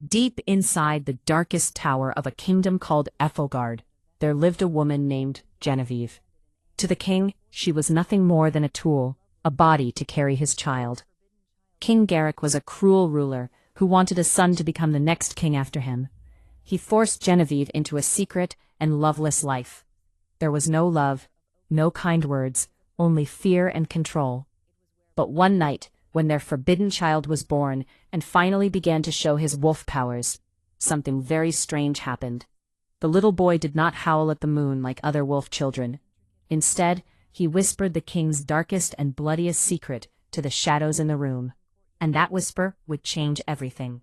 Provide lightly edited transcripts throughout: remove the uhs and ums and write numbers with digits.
Deep inside the darkest tower of a kingdom called Ethelgard, there lived a woman named Genevieve. To the king, she was nothing more than a tool, a body to carry his child. King Garak was a cruel ruler who wanted a son to become the next king after him. He forced Genevieve into a secret and loveless life. There was no love, no kind words, only fear and control. But one night, when their forbidden child was born and finally began to show his wolf powers, something very strange happened. The little boy did not howl at the moon like other wolf children. Instead, he whispered the king's darkest and bloodiest secret to the shadows in the room. And that whisper would change everything.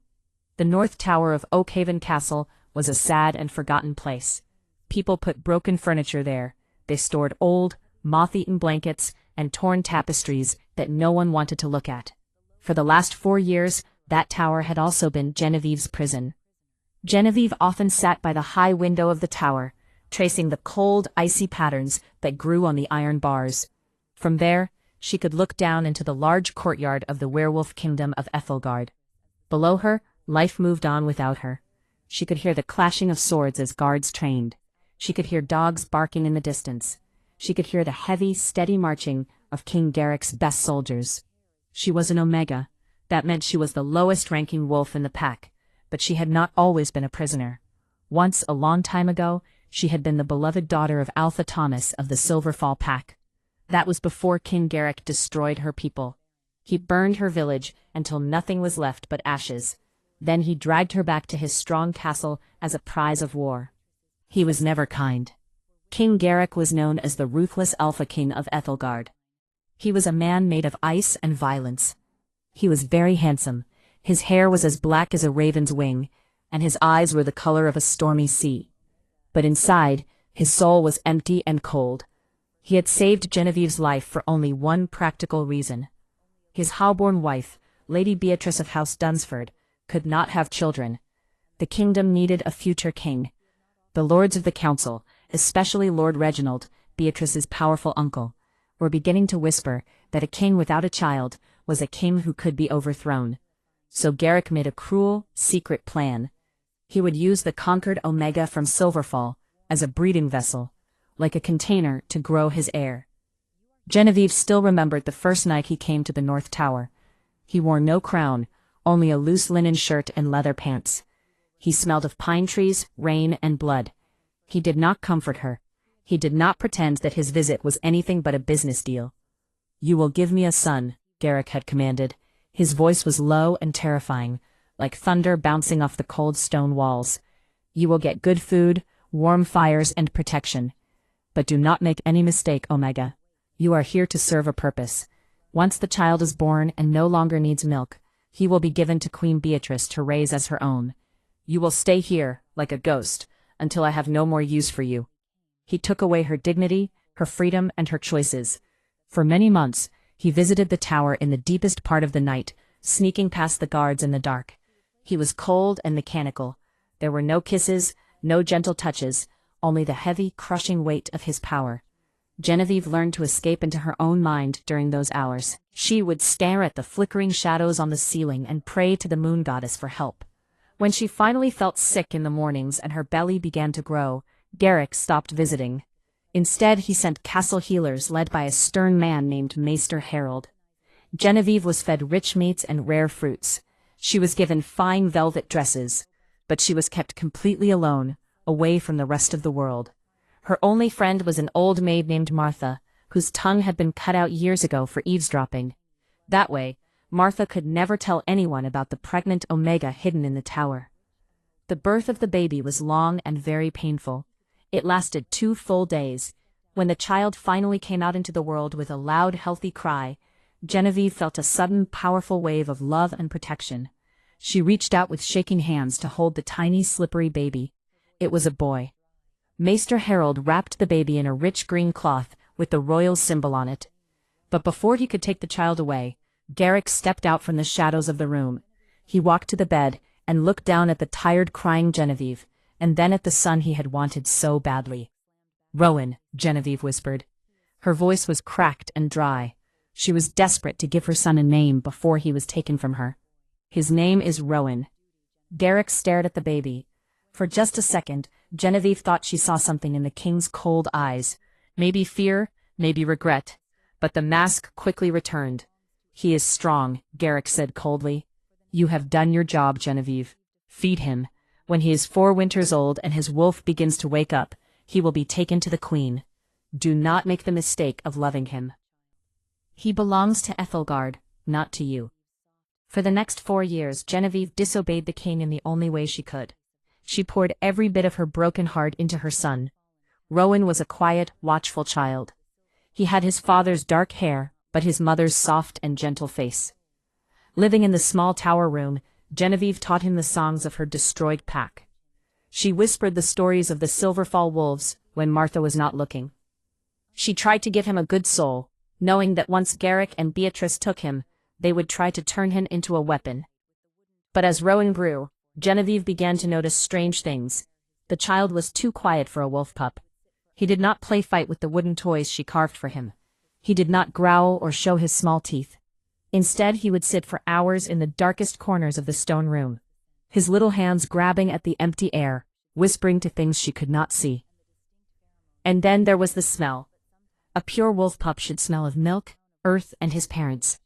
The north tower of Oakhaven Castle was a sad and forgotten place. People put broken furniture there. They stored old, moth-eaten blankets and torn tapestries that no one wanted to look at. For the last 4 years, that tower had also been Genevieve's prison. Genevieve often sat by the high window of the tower, tracing the cold, icy patterns that grew on the iron bars. From there, she could look down into the large courtyard of the werewolf kingdom of Ethelgard. Below her, life moved on without her. She could hear the clashing of swords as guards trained. She could hear dogs barking in the distance. She could hear the heavy, steady marching of King Garak's best soldiers. She was an Omega. That meant she was the lowest-ranking wolf in the pack, but she had not always been a prisoner. Once, a long time ago, she had been the beloved daughter of Alpha Thomas of the Silverfall pack. That was before King Garak destroyed her people. He burned her village until nothing was left but ashes. Then he dragged her back to his strong castle as a prize of war. He was never kind. King Garak was known as the ruthless Alpha King of Ethelgard. He was a man made of ice and violence. He was very handsome. His hair was as black as a raven's wing, and his eyes were the color of a stormy sea. But inside, his soul was empty and cold. He had saved Genevieve's life for only one practical reason. His highborn wife, Lady Beatrice of House Dunsford, could not have children. The kingdom needed a future king. The lords of the council, especially Lord Reginald, Beatrice's powerful uncle, were beginning to whisper that a king without a child was a king who could be overthrown. So Garak made a cruel, secret plan. He would use the conquered Omega from Silverfall as a breeding vessel, like a container to grow his heir. Genevieve still remembered the first night he came to the North Tower. He wore no crown, only a loose linen shirt and leather pants. He smelled of pine trees, rain, and blood. He did not comfort her. He did not pretend that his visit was anything but a business deal. "You will give me a son," Garak had commanded. His voice was low and terrifying, like thunder bouncing off the cold stone walls. "You will get good food, warm fires, and protection. But do not make any mistake, Omega. You are here to serve a purpose. Once the child is born and no longer needs milk, he will be given to Queen Beatrice to raise as her own. You will stay here, like a ghost, until I have no more use for you." He took away her dignity, her freedom, and her choices. For many months, he visited the tower in the deepest part of the night, sneaking past the guards in the dark. He was cold and mechanical. There were no kisses, no gentle touches, only the heavy, crushing weight of his power. Genevieve learned to escape into her own mind during those hours. She would stare at the flickering shadows on the ceiling and pray to the moon goddess for help. When she finally felt sick in the mornings and her belly began to grow, Garak stopped visiting. Instead, he sent castle healers led by a stern man named Maester Harold. Genevieve was fed rich meats and rare fruits. She was given fine velvet dresses, but she was kept completely alone, away from the rest of the world. Her only friend was an old maid named Martha, whose tongue had been cut out years ago for eavesdropping. That way, Martha could never tell anyone about the pregnant Omega hidden in the tower. The birth of the baby was long and very painful. It lasted 2 full days. When the child finally came out into the world with a loud, healthy cry, Genevieve felt a sudden, powerful wave of love and protection. She reached out with shaking hands to hold the tiny, slippery baby. It was a boy. Maester Harold wrapped the baby in a rich green cloth with the royal symbol on it. But before he could take the child away, Garak stepped out from the shadows of the room. He walked to the bed and looked down at the tired, crying Genevieve, and then at the son he had wanted so badly. "Rowan," Genevieve whispered. Her voice was cracked and dry. She was desperate to give her son a name before he was taken from her. "His name is Rowan." Garak stared at the baby. For just a second, Genevieve thought she saw something in the king's cold eyes. Maybe fear, maybe regret. But the mask quickly returned. "He is strong," Garak said coldly. "You have done your job, Genevieve. Feed him. When he is 4 winters old and his wolf begins to wake up, he will be taken to the queen. Do not make the mistake of loving him. He belongs to Ethelgard, not to you." For the next 4 years, Genevieve disobeyed the king in the only way she could. She poured every bit of her broken heart into her son. Rowan was a quiet, watchful child. He had his father's dark hair, but his mother's soft and gentle face. Living in the small tower room, Genevieve taught him the songs of her destroyed pack. She whispered the stories of the Silverfall wolves when Martha was not looking. She tried to give him a good soul, knowing that once Garak and Beatrice took him, they would try to turn him into a weapon. But as Rowan grew, Genevieve began to notice strange things. The child was too quiet for a wolf pup. He did not play fight with the wooden toys she carved for him. He did not growl or show his small teeth. Instead, he would sit for hours in the darkest corners of the stone room, his little hands grabbing at the empty air, whispering to things she could not see. And then there was the smell. A pure wolf pup should smell of milk, earth, and his parents.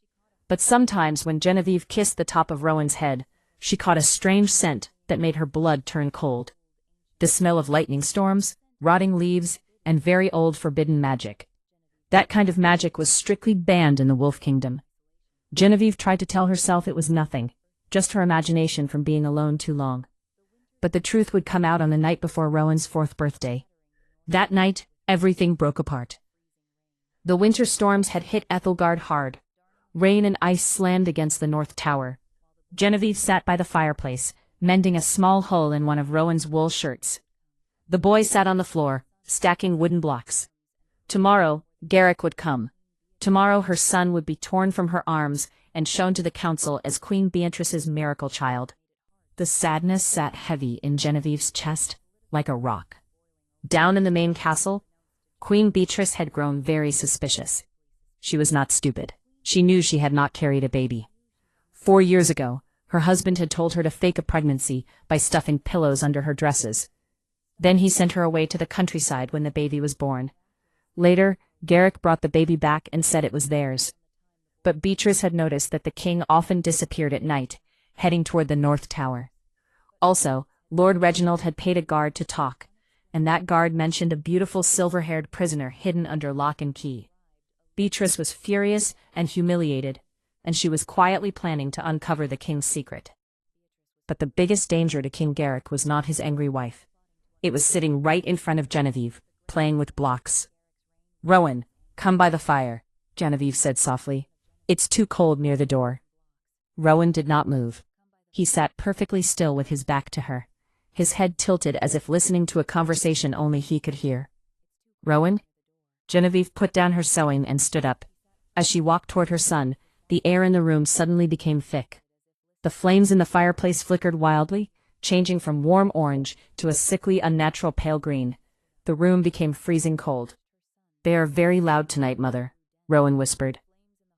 But sometimes when Genevieve kissed the top of Rowan's head, she caught a strange scent that made her blood turn cold. The smell of lightning storms, rotting leaves, and very old forbidden magic. That kind of magic was strictly banned in the Wolf Kingdom. Genevieve tried to tell herself it was nothing, just her imagination from being alone too long. But the truth would come out on the night before Rowan's 4th birthday. That night, everything broke apart. The winter storms had hit Ethelgard hard. Rain and ice slammed against the north tower. Genevieve sat by the fireplace, mending a small hole in one of Rowan's wool shirts. The boy sat on the floor, stacking wooden blocks. Tomorrow, Garak would come. Tomorrow her son would be torn from her arms and shown to the council as Queen Beatrice's miracle child. The sadness sat heavy in Genevieve's chest, like a rock. Down in the main castle, Queen Beatrice had grown very suspicious. She was not stupid. She knew she had not carried a baby. 4 years ago, her husband had told her to fake a pregnancy by stuffing pillows under her dresses. Then he sent her away to the countryside when the baby was born. Later, Garak brought the baby back and said it was theirs. But Beatrice had noticed that the king often disappeared at night, heading toward the north tower. Also, Lord Reginald had paid a guard to talk, and that guard mentioned a beautiful silver-haired prisoner hidden under lock and key. Beatrice was furious and humiliated, and she was quietly planning to uncover the king's secret. But the biggest danger to King Garak was not his angry wife. It was sitting right in front of Genevieve, playing with blocks. "Rowan, come by the fire," Genevieve said softly. "It's too cold near the door." Rowan did not move. He sat perfectly still with his back to her, his head tilted as if listening to a conversation only he could hear. "Rowan?" Genevieve put down her sewing and stood up. As she walked toward her son, the air in the room suddenly became thick. The flames in the fireplace flickered wildly, changing from warm orange to a sickly, unnatural pale green. The room became freezing cold. "They are very loud tonight, Mother," Rowan whispered.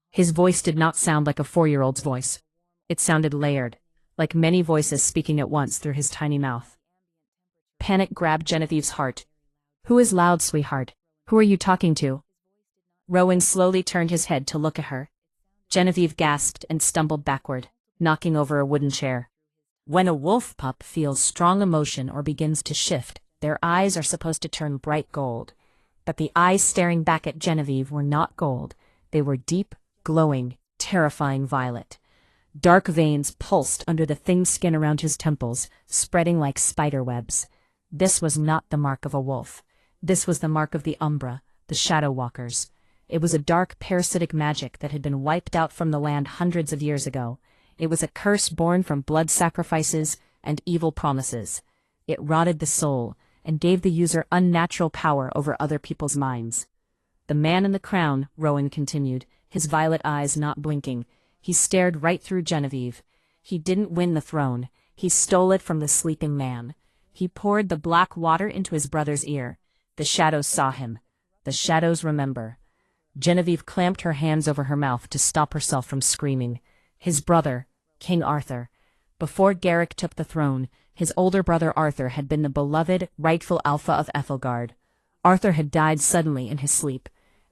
His voice did not sound like a 4-year-old's voice. It sounded layered, like many voices speaking at once through his tiny mouth. Panic grabbed Genevieve's heart. "Who is loud, sweetheart? Who are you talking to?" Rowan slowly turned his head to look at her. Genevieve gasped and stumbled backward, knocking over a wooden chair. When a wolf pup feels strong emotion or begins to shift, their eyes are supposed to turn bright gold. But the eyes staring back at Genevieve were not gold. They were deep, glowing, terrifying violet. Dark veins pulsed under the thin skin around his temples, spreading like spider webs. This was not the mark of a wolf. This was the mark of the Umbra, the Shadow Walkers. It was a dark parasitic magic that had been wiped out from the land hundreds of years ago. It was a curse born from blood sacrifices and evil promises. It rotted the soul and gave the user unnatural power over other people's minds. "The man in the crown," Rowan continued, his violet eyes not blinking. He stared right through Genevieve. "He didn't win the throne. He stole it from the sleeping man. He poured the black water into his brother's ear. The shadows saw him. The shadows remember." Genevieve clamped her hands over her mouth to stop herself from screaming. His brother, King Arthur. Before Garak took the throne, his older brother Arthur had been the beloved, rightful alpha of Ethelgard. Arthur had died suddenly in his sleep.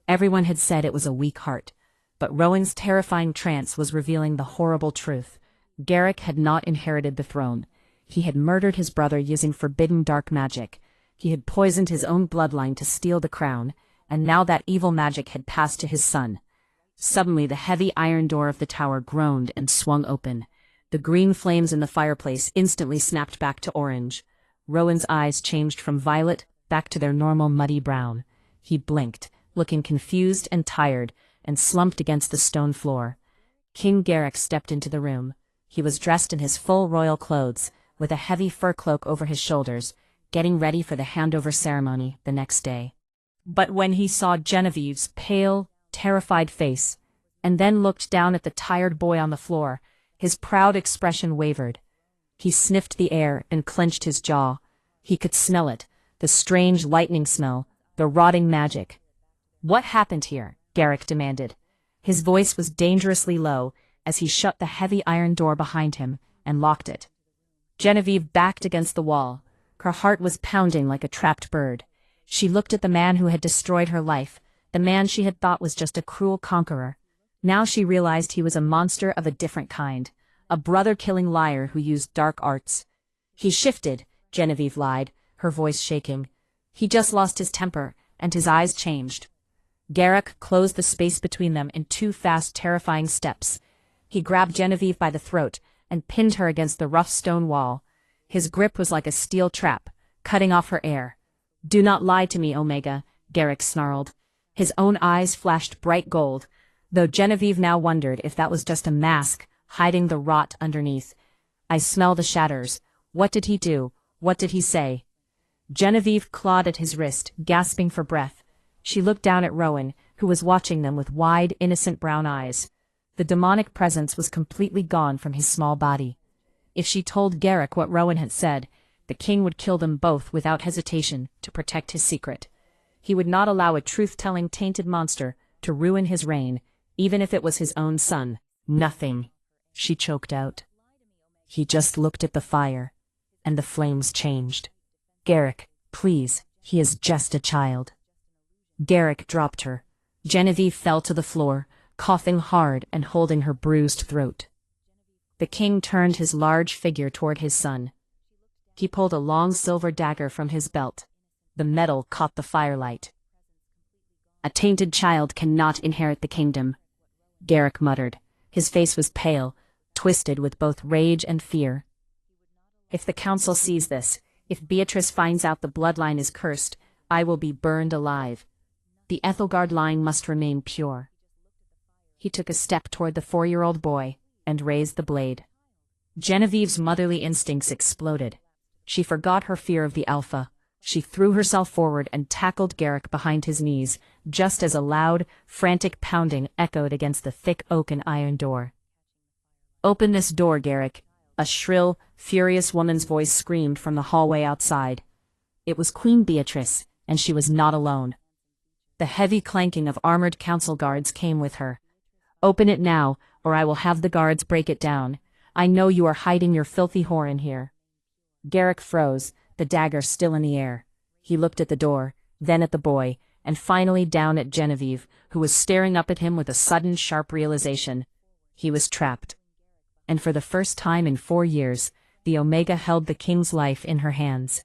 Everyone had said it was a weak heart. But Rowan's terrifying trance was revealing the horrible truth. Garak had not inherited the throne. He had murdered his brother using forbidden dark magic. He had poisoned his own bloodline to steal the crown, and now that evil magic had passed to his son. Suddenly the heavy iron door of the tower groaned and swung open. The green flames in the fireplace instantly snapped back to orange. Rowan's eyes changed from violet back to their normal muddy brown. He blinked, looking confused and tired, and slumped against the stone floor. King Garak stepped into the room. He was dressed in his full royal clothes, with a heavy fur cloak over his shoulders, getting ready for the handover ceremony the next day. But when he saw Genevieve's pale, terrified face, and then looked down at the tired boy on the floor, his proud expression wavered. He sniffed the air and clenched his jaw. He could smell it, the strange lightning smell, the rotting magic. "What happened here?" Garak demanded. His voice was dangerously low as he shut the heavy iron door behind him and locked it. Genevieve backed against the wall. Her heart was pounding like a trapped bird. She looked at the man who had destroyed her life, the man she had thought was just a cruel conqueror. Now she realized he was a monster of a different kind, a brother-killing liar who used dark arts. "He shifted," Genevieve lied, her voice shaking. "He just lost his temper, and his eyes changed." Garak closed the space between them in 2 fast, terrifying steps. He grabbed Genevieve by the throat and pinned her against the rough stone wall. His grip was like a steel trap, cutting off her air. "Do not lie to me, Omega," Garak snarled. His own eyes flashed bright gold, though Genevieve now wondered if that was just a mask, hiding the rot underneath. "I smell the shatters. What did he do? What did he say?" Genevieve clawed at his wrist, gasping for breath. She looked down at Rowan, who was watching them with wide, innocent brown eyes. The demonic presence was completely gone from his small body. If she told Garak what Rowan had said, the king would kill them both without hesitation to protect his secret. He would not allow a truth-telling tainted monster to ruin his reign, even if it was his own son. "Nothing," she choked out. He just looked at the fire, and the flames changed. "Garak, please, he is just a child." Garak dropped her. Genevieve fell to the floor, coughing hard and holding her bruised throat. The king turned his large figure toward his son. He pulled a long silver dagger from his belt. The metal caught the firelight. "A tainted child cannot inherit the kingdom," Garak muttered. His face was pale, twisted with both rage and fear. "If the council sees this, if Beatrice finds out the bloodline is cursed, I will be burned alive. The Ethelgard line must remain pure." He took a step toward the 4-year-old boy and raised the blade. Genevieve's motherly instincts exploded. She forgot her fear of the Alpha. She threw herself forward and tackled Garak behind his knees, just as a loud, frantic pounding echoed against the thick oak and iron door. "Open this door, Garak," a shrill, furious woman's voice screamed from the hallway outside. It was Queen Beatrice, and she was not alone. The heavy clanking of armored council guards came with her. "Open it now, or I will have the guards break it down. I know you are hiding your filthy whore in here." Garak froze, the dagger still in the air. He looked at the door, then at the boy, and finally down at Genevieve, who was staring up at him with a sudden, sharp realization. He was trapped. And for the first time in 4 years, the Omega held the king's life in her hands.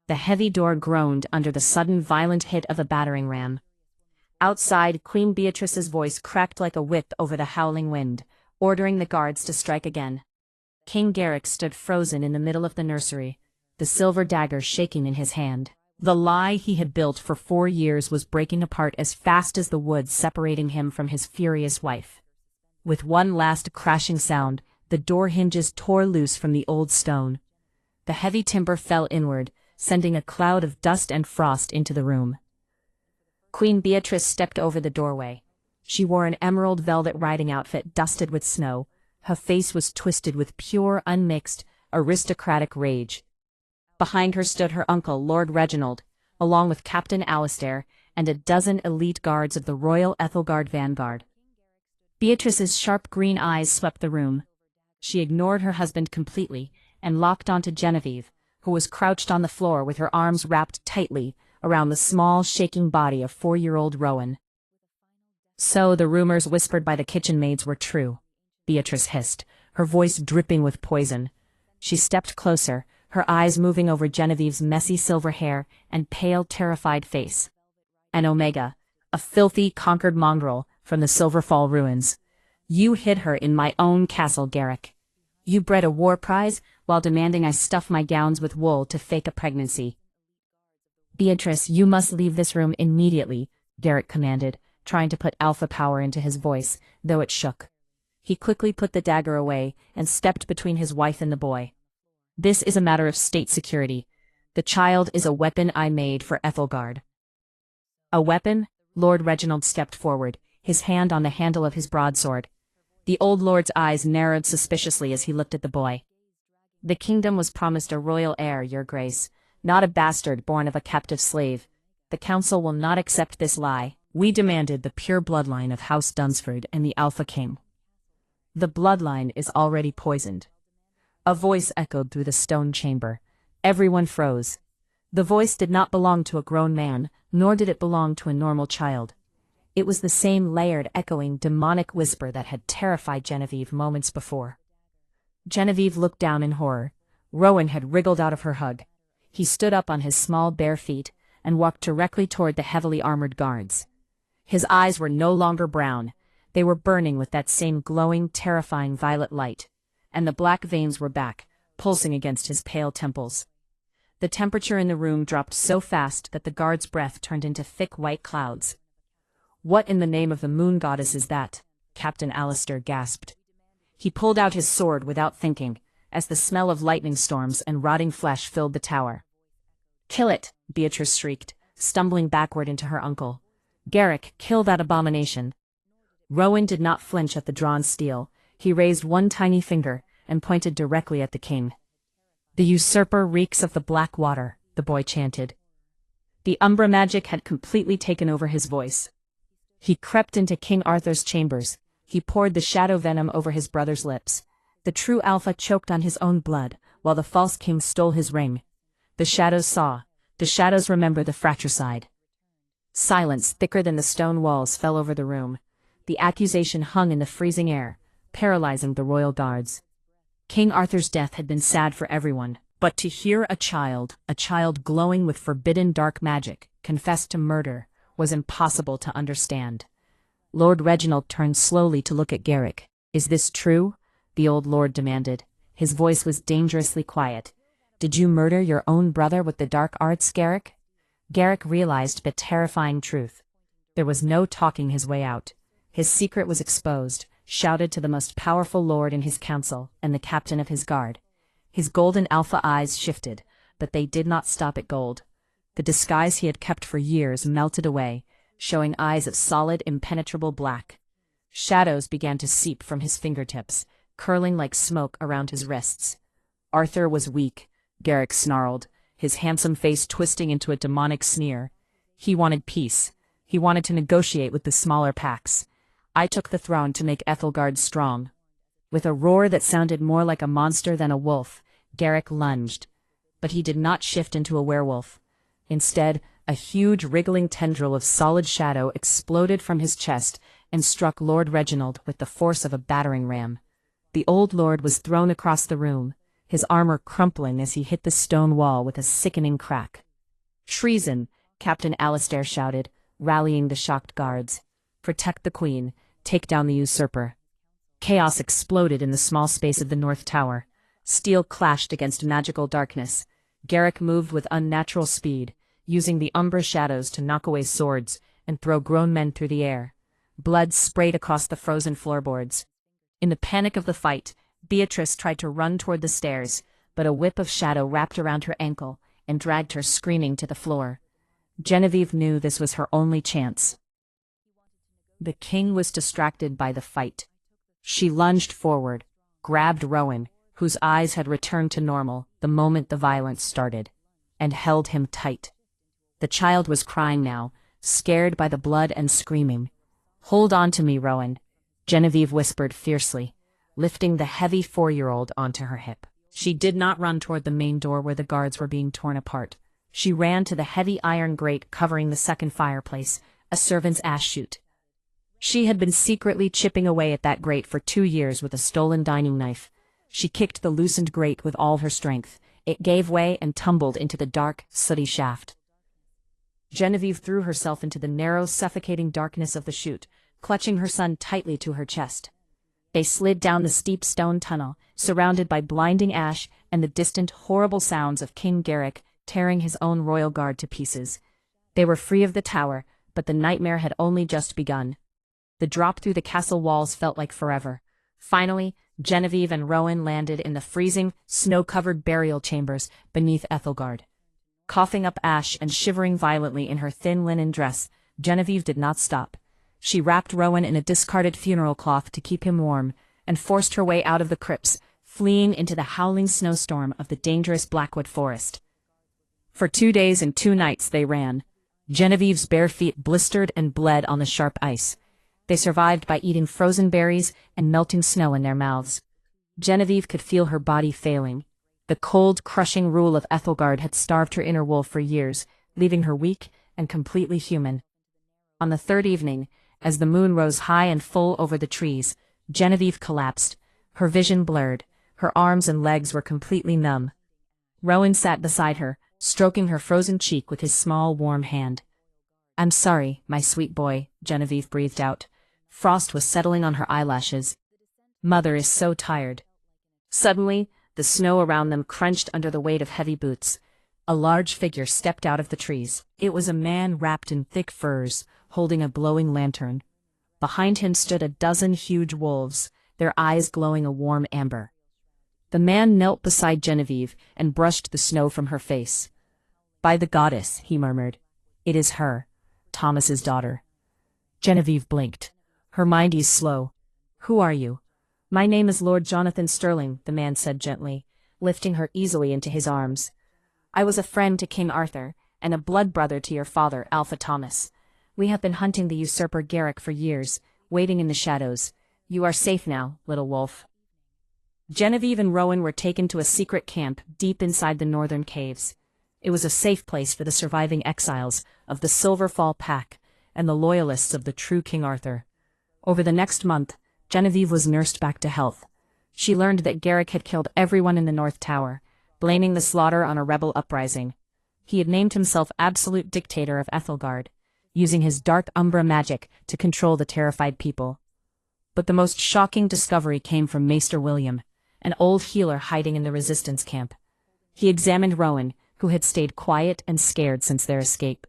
The heavy door groaned under the sudden violent hit of a battering ram. Outside, Queen Beatrice's voice cracked like a whip over the howling wind, ordering the guards to strike again. King Garak stood frozen in the middle of the nursery, the silver dagger shaking in his hand. The lie he had built for 4 years was breaking apart as fast as the wood separating him from his furious wife. With one last crashing sound, the door hinges tore loose from the old stone. The heavy timber fell inward, sending a cloud of dust and frost into the room. Queen Beatrice stepped over the doorway. She wore an emerald velvet riding outfit dusted with snow. Her face was twisted with pure, unmixed, aristocratic rage. Behind her stood her uncle, Lord Reginald, along with Captain Alistair and a dozen elite guards of the Royal Ethelgard Vanguard. Beatrice's sharp green eyes swept the room. She ignored her husband completely and locked onto Genevieve, who was crouched on the floor with her arms wrapped tightly around the small, shaking body of 4-year-old Rowan. So the rumors whispered by the kitchen maids were true, Beatrice hissed, her voice dripping with poison. She stepped closer, her eyes moving over Genevieve's messy silver hair and pale, terrified face. An Omega, a filthy, conquered mongrel from the Silverfall ruins. You hid her in my own castle, Garak. You bred a war prize while demanding I stuff my gowns with wool to fake a pregnancy. Beatrice, you must leave this room immediately, Garak commanded, trying to put alpha power into his voice, though it shook. He quickly put the dagger away and stepped between his wife and the boy. This is a matter of state security. The child is a weapon I made for Ethelgard. A weapon? Lord Reginald stepped forward, his hand on the handle of his broadsword. The old lord's eyes narrowed suspiciously as he looked at the boy. The kingdom was promised a royal heir, your grace, not a bastard born of a captive slave. The council will not accept this lie. We demanded the pure bloodline of House Dunsford and the Alpha King. The bloodline is already poisoned. A voice echoed through the stone chamber. Everyone froze. The voice did not belong to a grown man, nor did it belong to a normal child. It was the same layered, echoing, demonic whisper that had terrified Genevieve moments before. Genevieve looked down in horror. Rowan had wriggled out of her hug. He stood up on his small bare feet and walked directly toward the heavily armored guards. His eyes were no longer brown. They were burning with that same glowing, terrifying violet light, and the black veins were back, pulsing against his pale temples. The temperature in the room dropped so fast that the guard's breath turned into thick white clouds. What in the name of the moon goddess is that? Captain Alistair gasped. He pulled out his sword without thinking, as the smell of lightning storms and rotting flesh filled the tower. Kill it, Beatrice shrieked, stumbling backward into her uncle. Garak, kill that abomination. Rowan did not flinch at the drawn steel. He raised one tiny finger and pointed directly at the king. The usurper reeks of the black water, the boy chanted. The Umbra magic had completely taken over his voice. He crept into King Arthur's chambers. He poured the shadow venom over his brother's lips. The true Alpha choked on his own blood, while the false king stole his ring. The shadows saw. The shadows remembered the fratricide. Silence thicker than the stone walls fell over the room. The accusation hung in the freezing air, paralyzing the royal guards. King Arthur's death had been sad for everyone, but to hear a child glowing with forbidden dark magic, confess to murder, was impossible to understand. Lord Reginald turned slowly to look at Garak. Is this true? The old lord demanded. His voice was dangerously quiet. Did you murder your own brother with the dark arts, Garak? Garak realized the terrifying truth. There was no talking his way out. His secret was exposed, shouted to the most powerful lord in his council and the captain of his guard. His golden alpha eyes shifted, but they did not stop at gold. The disguise he had kept for years melted away, showing eyes of solid, impenetrable black. Shadows began to seep from his fingertips, curling like smoke around his wrists. Arthur was weak, Garak snarled, his handsome face twisting into a demonic sneer. He wanted peace. He wanted to negotiate with the smaller packs. I took the throne to make Ethelgard strong. With a roar that sounded more like a monster than a wolf, Garak lunged. But he did not shift into a werewolf. Instead, a huge wriggling tendril of solid shadow exploded from his chest and struck Lord Reginald with the force of a battering ram. The old lord was thrown across the room, his armor crumpling as he hit the stone wall with a sickening crack. Treason, Captain Alistair shouted, rallying the shocked guards. Protect the queen. Take down the usurper. Chaos exploded in the small space of the North Tower. Steel clashed against magical darkness. Garak moved with unnatural speed, using the Umbra shadows to knock away swords and throw grown men through the air. Blood sprayed across the frozen floorboards. In the panic of the fight, Beatrice tried to run toward the stairs, but a whip of shadow wrapped around her ankle and dragged her screaming to the floor. Genevieve knew this was her only chance. The king was distracted by the fight. She lunged forward, grabbed Rowan, whose eyes had returned to normal the moment the violence started, and held him tight. The child was crying now, scared by the blood and screaming. Hold on to me, Rowan, Genevieve whispered fiercely. lifting the heavy 4-year-old onto her hip. She did not run toward the main door where the guards were being torn apart. She ran to the heavy iron grate covering the second fireplace, a servant's ash chute. She had been secretly chipping away at that grate for 2 years with a stolen dining knife. She kicked the loosened grate with all her strength. It gave way and tumbled into the dark, sooty shaft. Genevieve threw herself into the narrow, suffocating darkness of the chute, clutching her son tightly to her chest. They slid down the steep stone tunnel, surrounded by blinding ash and the distant, horrible sounds of King Garak tearing his own royal guard to pieces. They were free of the tower, but the nightmare had only just begun. The drop through the castle walls felt like forever. Finally, Genevieve and Rowan landed in the freezing, snow-covered burial chambers beneath Ethelgard. Coughing up ash and shivering violently in her thin linen dress, Genevieve did not stop. She wrapped Rowan in a discarded funeral cloth to keep him warm, and forced her way out of the crypts, fleeing into the howling snowstorm of the dangerous Blackwood forest. For 2 days and 2 nights they ran. Genevieve's bare feet blistered and bled on the sharp ice. They survived by eating frozen berries and melting snow in their mouths. Genevieve could feel her body failing. The cold, crushing rule of Ethelgard had starved her inner wolf for years, leaving her weak and completely human. On the 3rd evening, as the moon rose high and full over the trees, Genevieve collapsed. Her vision blurred. Her arms and legs were completely numb. Rowan sat beside her, stroking her frozen cheek with his small, warm hand. "I'm sorry, my sweet boy," Genevieve breathed out. Frost was settling on her eyelashes. "Mother is so tired." Suddenly, the snow around them crunched under the weight of heavy boots. A large figure stepped out of the trees. It was a man wrapped in thick furs, holding a glowing lantern. Behind him stood a dozen huge wolves, their eyes glowing a warm amber. The man knelt beside Genevieve and brushed the snow from her face. "By the goddess," he murmured. "It is her, Thomas's daughter." Genevieve blinked. Her mind is slow. "Who are you?" "My name is Lord Jonathan Sterling," the man said gently, lifting her easily into his arms. "I was a friend to King Arthur, and a blood brother to your father, Alpha Thomas. We have been hunting the usurper Garak for years, waiting in the shadows. You are safe now, little wolf." Genevieve and Rowan were taken to a secret camp deep inside the northern caves. It was a safe place for the surviving exiles of the Silverfall Pack and the loyalists of the true King Arthur. Over the next month, Genevieve was nursed back to health. She learned that Garak had killed everyone in the North Tower, blaming the slaughter on a rebel uprising. He had named himself absolute dictator of Ethelgard, using his dark Umbra magic to control the terrified people. But the most shocking discovery came from Maester William, an old healer hiding in the resistance camp. He examined Rowan, who had stayed quiet and scared since their escape.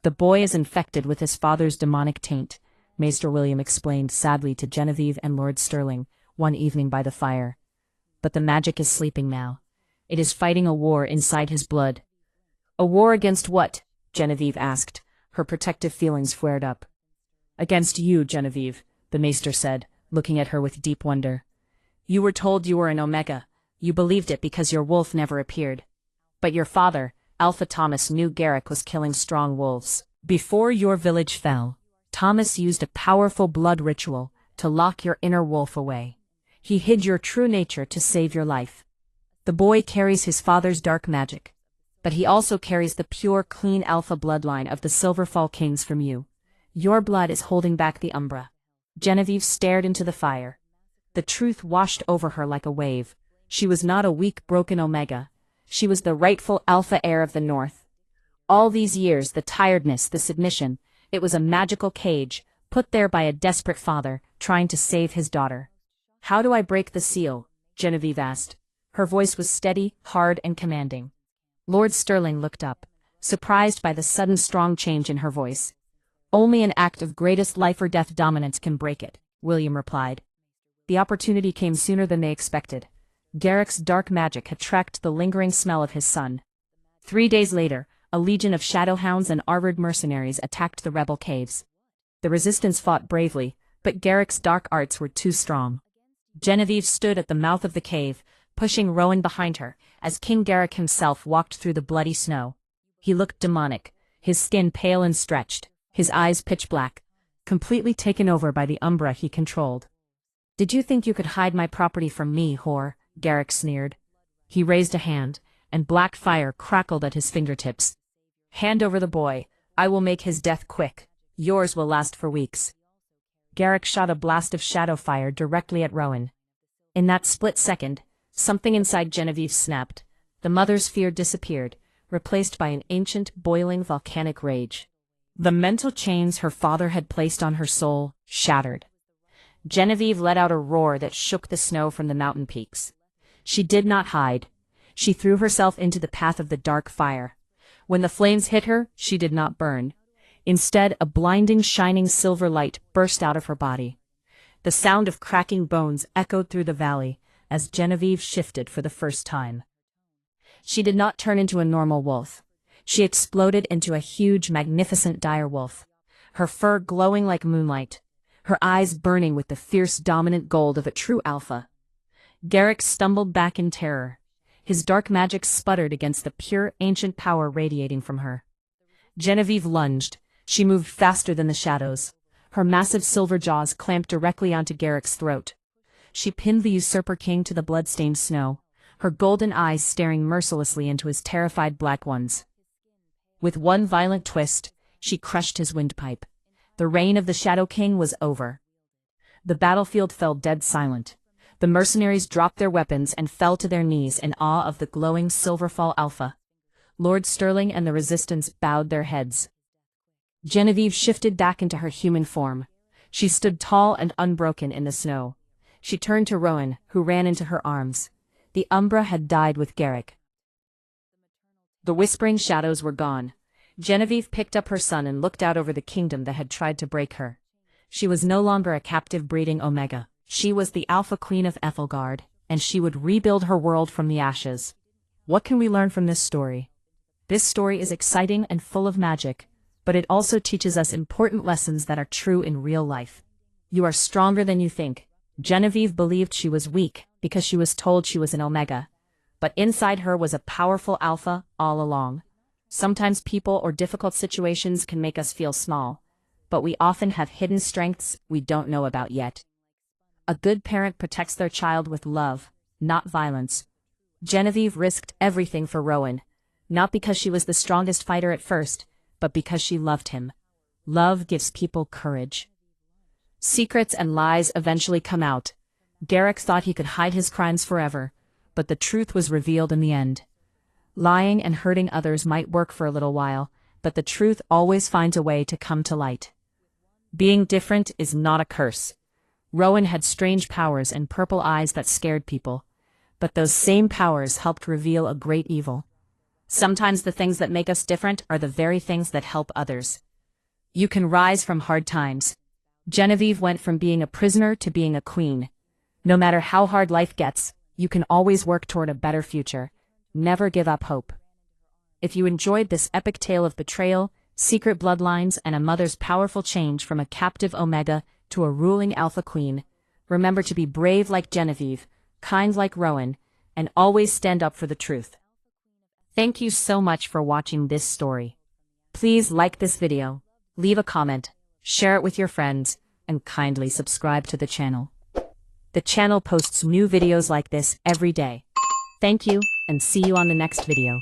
"The boy is infected with his father's demonic taint," Maester William explained sadly to Genevieve and Lord Sterling one evening by the fire. "But the magic is sleeping now. It is fighting a war inside his blood." "A war against what?" Genevieve asked. Her protective feelings flared up. "Against you, Genevieve," the Maester said, looking at her with deep wonder. "You were told you were an Omega. You believed it because your wolf never appeared. But your father, Alpha Thomas, knew Garak was killing strong wolves. Before your village fell, Thomas used a powerful blood ritual to lock your inner wolf away. He hid your true nature to save your life. The boy carries his father's dark magic, but he also carries the pure, clean Alpha bloodline of the Silverfall Kings from you. Your blood is holding back the Umbra." Genevieve stared into the fire. The truth washed over her like a wave. She was not a weak, broken Omega. She was the rightful Alpha heir of the North. All these years, the tiredness, the submission, it was a magical cage, put there by a desperate father, trying to save his daughter. "How do I break the seal?" Genevieve asked. Her voice was steady, hard, and commanding. Lord Sterling looked up, surprised by the sudden strong change in her voice. "Only an act of greatest life-or-death dominance can break it," William replied. The opportunity came sooner than they expected. Garak's dark magic had tracked the lingering smell of his son. 3 days later, a legion of shadowhounds and armored mercenaries attacked the rebel caves. The resistance fought bravely, but Garak's dark arts were too strong. Genevieve stood at the mouth of the cave, pushing Rowan behind her, as King Garak himself walked through the bloody snow. He looked demonic, his skin pale and stretched, his eyes pitch black, completely taken over by the Umbra he controlled. Did you think you could hide my property from me, whore? Garak sneered. He raised a hand, and black fire crackled at his fingertips. Hand over the boy. I will make his death quick. Yours will last for weeks. Garak shot a blast of shadow fire directly at Rowan. In that split second, something inside Genevieve snapped. The mother's fear disappeared, replaced by an ancient, boiling volcanic rage. The mental chains her father had placed on her soul shattered. Genevieve let out a roar that shook the snow from the mountain peaks. She did not hide. She threw herself into the path of the dark fire. When the flames hit her, she did not burn. Instead, a blinding, shining silver light burst out of her body. The sound of cracking bones echoed through the valley as Genevieve shifted for the first time. She did not turn into a normal wolf. She exploded into a huge, magnificent direwolf, her fur glowing like moonlight, her eyes burning with the fierce, dominant gold of a true alpha. Garak stumbled back in terror. His dark magic sputtered against the pure, ancient power radiating from her. Genevieve lunged. She moved faster than the shadows. Her massive silver jaws clamped directly onto Garak's throat. She pinned the usurper king to the blood-stained snow, her golden eyes staring mercilessly into his terrified black ones. With one violent twist, she crushed his windpipe. The reign of the Shadow King was over. The battlefield fell dead silent. The mercenaries dropped their weapons and fell to their knees in awe of the glowing Silverfall Alpha. Lord Sterling and the Resistance bowed their heads. Genevieve shifted back into her human form. She stood tall and unbroken in the snow. She turned to Rowan, who ran into her arms. The Umbra had died with Garak. The whispering shadows were gone. Genevieve picked up her son and looked out over the kingdom that had tried to break her. She was no longer a captive breeding Omega. She was the Alpha Queen of Ethelgard, and she would rebuild her world from the ashes. What can we learn from this story? This story is exciting and full of magic, but it also teaches us important lessons that are true in real life. You are stronger than you think. Genevieve believed she was weak because she was told she was an Omega, but inside her was a powerful Alpha all along. Sometimes people or difficult situations can make us feel small, but we often have hidden strengths we don't know about yet. A good parent protects their child with love, not violence. Genevieve risked everything for Rowan, not because she was the strongest fighter at first, but because she loved him. Love gives people courage. Secrets and lies eventually come out. Garak thought he could hide his crimes forever, but the truth was revealed in the end. Lying and hurting others might work for a little while, but the truth always finds a way to come to light. Being different is not a curse. Rowan had strange powers and purple eyes that scared people, but those same powers helped reveal a great evil. Sometimes the things that make us different are the very things that help others. You can rise from hard times. Genevieve went from being a prisoner to being a queen. No matter how hard life gets, you can always work toward a better future. Never give up hope. If you enjoyed this epic tale of betrayal, secret bloodlines, and a mother's powerful change from a captive Omega to a ruling Alpha Queen, remember to be brave like Genevieve, kind like Rowan, and always stand up for the truth. Thank you so much for watching this story. Please like this video, leave a comment, share it with your friends, and kindly subscribe to the channel. The channel posts new videos like this every day. Thank you, and see you on the next video.